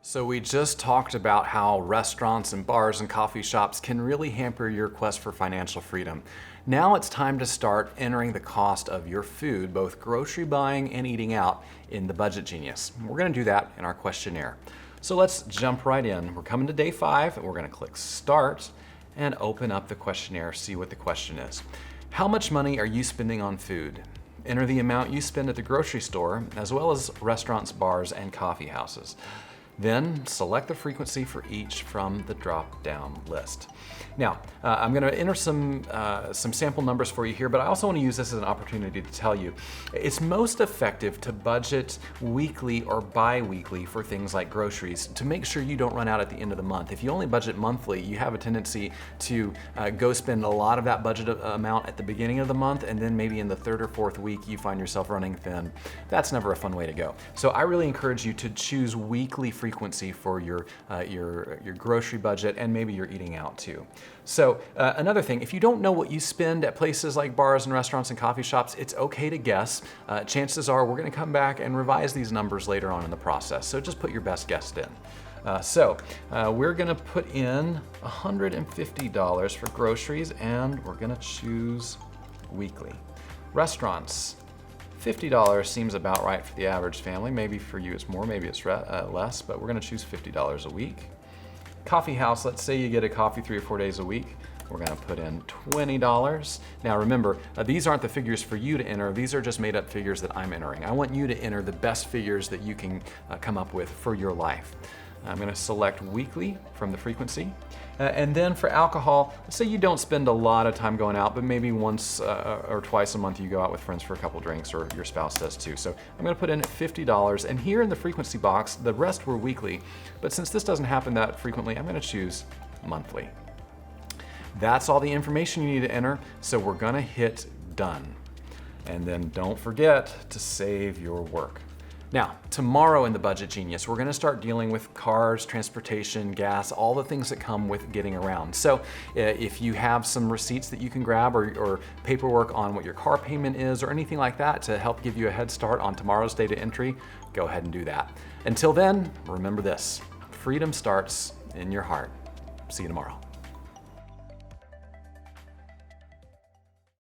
So we just talked about how restaurants and bars and coffee shops can really hamper your quest for financial freedom. Now it's time to start entering the cost of your food, both grocery buying and eating out, in the Budget Genius. We're going to do that in our questionnaire. So let's jump right in. We're coming to day 5 and we're going to click Start and open up the questionnaire, see what the question is. How much money are you spending on food? Enter the amount you spend at the grocery store, as well as restaurants, bars, and coffee houses. Then select the frequency for each from the drop-down list. Now, I'm going to enter some sample numbers for you here, but I also want to use this as an opportunity to tell you it's most effective to budget weekly or bi-weekly for things like groceries to make sure you don't run out at the end of the month. If you only budget monthly, you have a tendency to go spend a lot of that budget amount at the beginning of the month, and then maybe in the 3rd or 4th week you find yourself running thin. That's never a fun way to go. So I really encourage you to choose weekly frequency for your grocery budget, and maybe your eating out too. So another thing, if you don't know what you spend at places like bars and restaurants and coffee shops, it's okay to guess. Chances are we're going to come back and revise these numbers later on in the process. So just put your best guess in. We're going to put in $150 for groceries, and we're going to choose weekly. Restaurants. $50 seems about right for the average family. Maybe for you it's more, maybe it's less, but we're going to choose $50 a week. Coffee house, let's say you get a coffee 3 or 4 days a week. We're going to put in $20. Now remember, these aren't the figures for you to enter. These are just made up figures that I'm entering. I want you to enter the best figures that you can come up with for your life. I'm going to select weekly from the frequency. And then for alcohol, let's say you don't spend a lot of time going out, but maybe once or twice a month you go out with friends for a couple drinks, or your spouse does too. So I'm going to put in $50. And here in the frequency box, the rest were weekly. But since this doesn't happen that frequently, I'm going to choose monthly. That's all the information you need to enter. So we're going to hit done. And then don't forget to save your work. Now, tomorrow in the Budget Genius, we're going to start dealing with cars, transportation, gas, all the things that come with getting around. So if you have some receipts that you can grab, or paperwork on what your car payment is, or anything like that to help give you a head start on tomorrow's data entry, go ahead and do that. Until then, remember this: freedom starts in your heart. See you tomorrow.